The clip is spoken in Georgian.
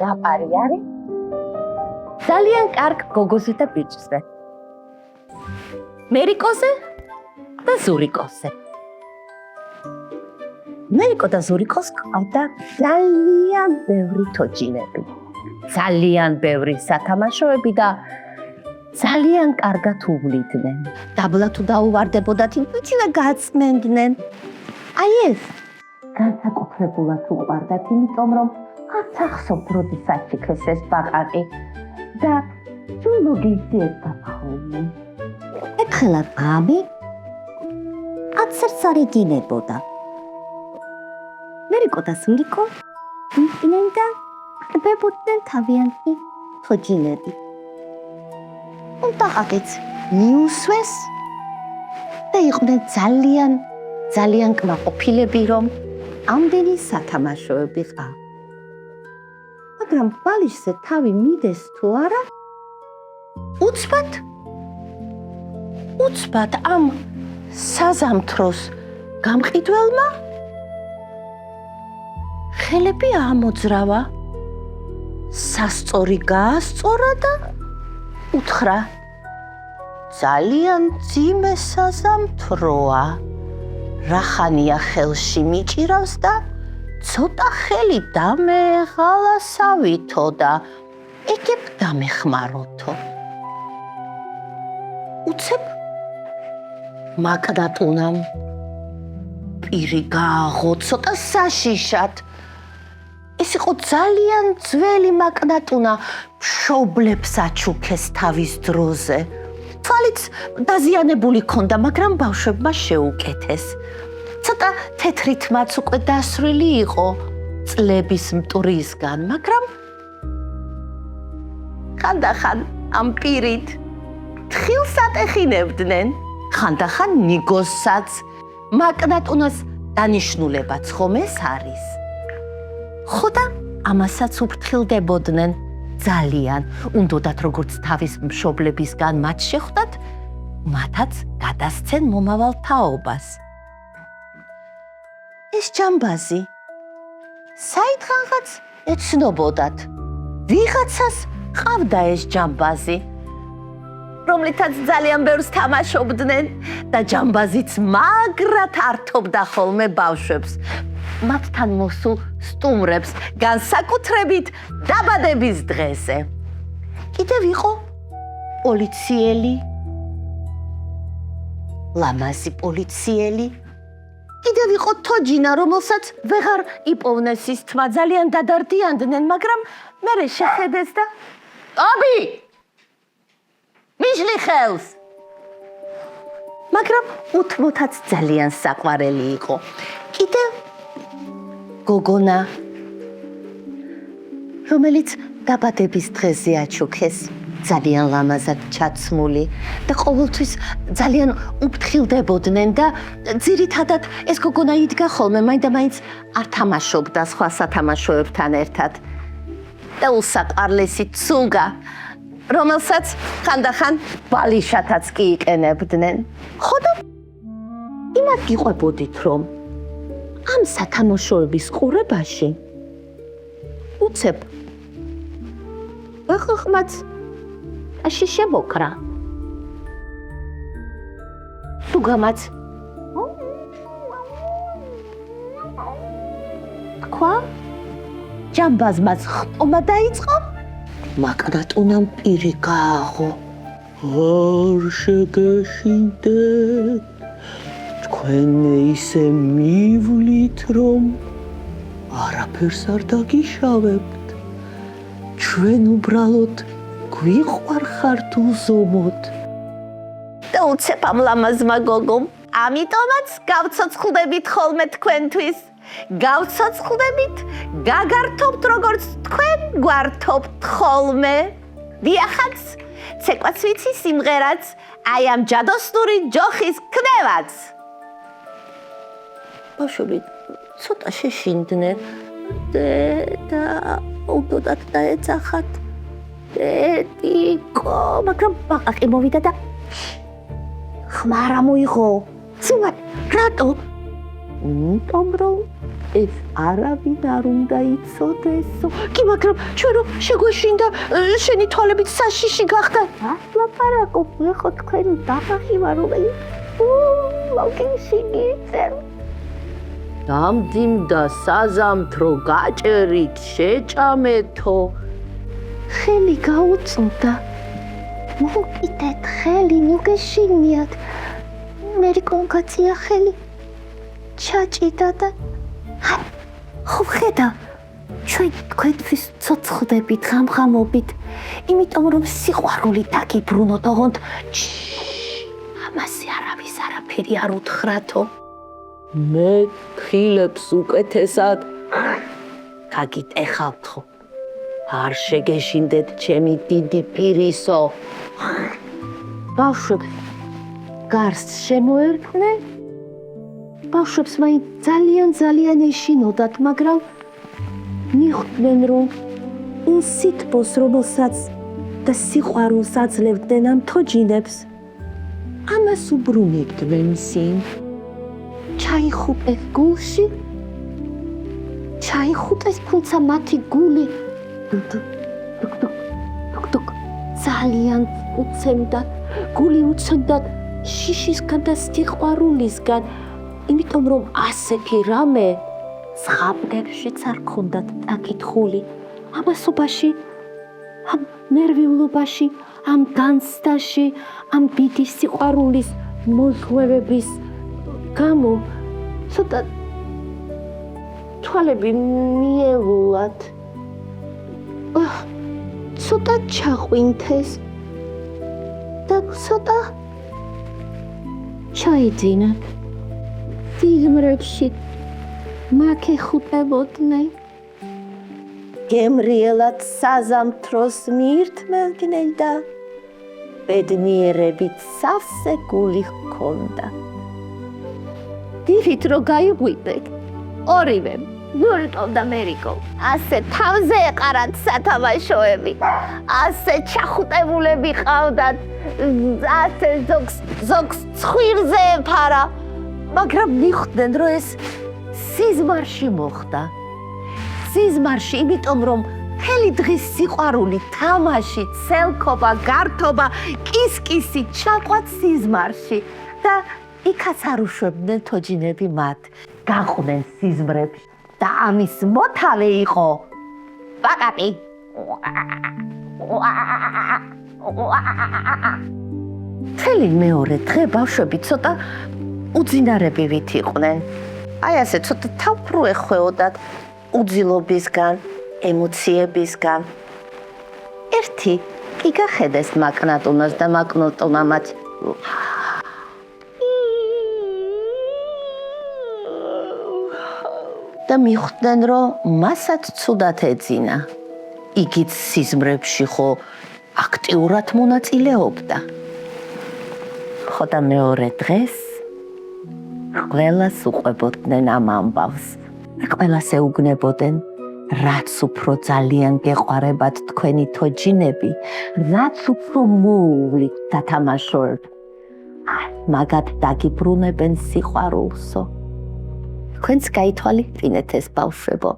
ზღაპარი არის ძალიან კარგ გოგოზე და ბიჭზე. მერიკოზე და ზურიკოზე. მერიკო და ზურიკოს ყავდა ძალიან ბევრი თოჯინები. ძალიან ბევრი სათამაშოები და ძალიან კარგად უვლიდნენ. დაბლა თუ დაუვარდებოდათ, იმითი გაწმენდნენ. აი ეს განსაკუთრებულად უყვარდათ, იმიტომ რომ არც ახსოვთ როდესაც იქეს ეს ბაყაყი და სულ მოგიძიებდა ხოლმე. ეხლა ღამე აცერს არ იგინებოდა. მერიკო და ზურიკო იყვნენ და ყბებოდნენ თავიანთი თოჯინები. უდაღაკეც მიუსვეს და იყვნენ ძალიან კმაყოფილები, რომ ამდენი სათამაშოები ყავ. მაგრამ ბალიშზე თავი მიდეს თუ არა, უცბად ამ საზამთროს გამყიდველმა ხელები ამოძრავა, სასწორი გაასწორა და უთხრა: ძალიან ძიმე საზამთროა, რახანია ხელში მიჭირავს და ცოტა ხელი დამეღალასავითო და ეგებ დამეხმაროთო. უცებ მაკნატუნამ პირი გააღო ცოტა საშიშად. ეს იყო ძალიან ძველი მაკნატუნა, მშობლებს აჩუქეს თავის დროზე. თვალიც დაზიანებული ჰქონდა, მაგრამ ბავშვებმა შეუკეთეს. ცოტა თეთრითმაც უკვე დასრული იყო წლების მტვრისგან, მაგრამ ხანდახან ამ პირით თხილს ატეხინებდნენ, ხანდახან ნიგოზსაც. მაკნატუნას დანიშნულებაც ხომ ეს არის. ხო და ამასაც უფრთხილდებოდნენ ძალიან. უნდოდათ როგორც თავის მშობლებისგან მათ შეხვდათ, მათაც გადასცენ მომავალ თაობას. ეს ჯამბაზი საიდღანღაც ეცნობოდათ. ვიღაცას ყავდა ეს ჯამბაზი, რომლითაც ძალიან ბევრს თამაშობდნენ და ჯამბაზიც მაგრად ართობდა ხოლმე ბავშვებს. მათთან მოსულ სტუმრებს, განსაკუთრებით დაბადების დღეზე. კიდევ იყო პოლიციელი, ლამაზი პოლიციელი. კიდევ იყო თოჯინა, რომელსაც ვეღარ იპოვნეს ის თმა, ძალიან დადარდიანდნენ, მაგრამ მერე შეხედეს და აბი! მიშლი ხელს! მაგრამ უთმოთაც ძალიან საყვარელი იყო. კიდევ გოგონა, რომელიც დაბადების დღეზე აჩუქეს, ძალიან ლამაზად ჩაცმული და ყოველთვის ძალიან უფრთხილდებოდნენ და ძირითადად ეს გოგონა იდგა ხოლმე, მაინდა-მაინც არ თამაშობდა სხვა სათამაშოებთან ერთად. და უსაყვარლესი ცუგა, რომელსაც ხანდახან ბალიშათაც კი იყენებდნენ. ხო და იმას გიყვებოდით, რომ ამ სათამაშოების ყურებაში უცებ ხმაც აში შემოკრა. სუგამაც თქვა, ჯამბაზმაც ხტომა დაიწყო, მაკნატუნამ პირი გააღო. არ შეგეშინდეთ, თქვენ ისე მივლით, რომ არაფერს არ დაგიშავებთ. ჩვენ უბრალოდ გვიყვარხართ უზომოდ. და უცებ ამ ლამაზმა გოგომ, ამიტომაც გავცოცხლდებით ხოლმე თქვენთვის. გავცოცხლდებით, გაგართობთ როგორც თქვენ გვართობთ ხოლმე. დიახაც, ცეკვაც ვიცი, სიმღერაც, აი ამ ჯადოსნური ჯოხის ქნევაც. ბავშვები ცოტა შეშინდნენ და უდოდათ დაეძახათ დედიკო, მაგრამ ბაყაყი მოვიდა და ხმარა მოიღო. ცუდად, რატო? იმიტომ რომ ეს არავინ არ უნდა იცოდესო. კი, მაგრამ ჩვენ რომ შეგვეშინდა, შენი თვალებით საშიში გახდა. რას ლაპარაკობ, ხო თქვენ დაბაღი ვარ, რომელიც მოგიშინიეთ. დამდიმდა საზამთრო გაჭერით შეჭამეთო. ხელი გაუწმდა. მოგიტეთ ხელი, მოგეშინიათ. მე კონკაცია ხელი ჩაჭიდა და ხო ხედა ჩვენ თქვენთვის ცოცხლდებით ღამღამობით იმიტომ რომ სიყვარული დაგიბრუნოთ ოღონდ ამაზე არავის არაფერი არ უთხრათო მე ხილებს უკეთესად გაგიტეხავთო არ შეგეშინდეთ ჩემი დიდი პირისო ბავშვები გარს შემოერტნენ ბავშვებს მაინც ძალიან ეშინოდათ, მაგრამ მიხვდნენ, რომ იმ სითბოს, რომელსაც და სიყვარულს აძლევდნენ ამ თოჯინებს, ამას უბრუნებდნენ ისინი. ჩაიხუტეს გულში, ჩაიხუტეს, თუმცა მათი გული დუკ ძალიან უცემდა, გული უცემდა შიშისგან და სიყვარულისგან. იმიტომ რომ ასეთი რამე ზღაპრებშიც არ ქონდათ დაკითხული ამასობაში ამ ნერვიულობაში ამ განცდაში ამ დიდი სიყვარულის მოძღვევების გამო ცოტა თვალები მიევლათ ცოტა ჩაყვინთეს და ცოტა ჩაიძინათ სიზმრებში მაქ ეხუტებოდნენ გემრიელად საზამთროს მიირთმევდნენ და ბედნიერებით სავსე გული ჰქონდა. დირით რო გაიღვიდნენ ორივემ ნურიკო და მერიკო ასე თავზე ეყარათ სათამაშოები ასე ჩახუტებულები ყავდათ ასე ზოგს ცხვირზე ეფარა მაგრამ მიხვდნენ რომ ეს სიზმარში მოხდა სიზმარში იმიტომ რომ მთელი დღის სიყვარული თამაში ცელქობა გართობა კისკისი ჩაყვათ სიზმარში და იქაც არ უშვებდნენ თოჯინები მათ გაყვნენ სიზმრებში და ამის მოთავე იყო ბაკატი მთელი მეორე დღე ბავშვები ცოტა უძინარებივით იყვნენ. აი ასე ცოტა თავფრო ეხვეოდათ უძილობისგან, ემოციებისგან. ერთი კი გახედეს მაკნატუნას და მაკნატუნამაც და მიხვდნენ, რომ მასაც ცუდად ეძინა. იგიც სიზმრებში ხო აქტიურად მონაწილეობდა. ხო და მეორე დღეს ყველას უყვებოდნენ ამ ამბავს. ყველას ეუბნებოდნენ, რაც უფრო ძალიან გეყვარებათ თქვენი თოჯინები, რაც უფრო მოუვლით დათამაშოთ. მაგათ დაგიბრუნებენ სიყვარულსო. თქვენც გაითვალისწინეთ ეს ბავშვებო.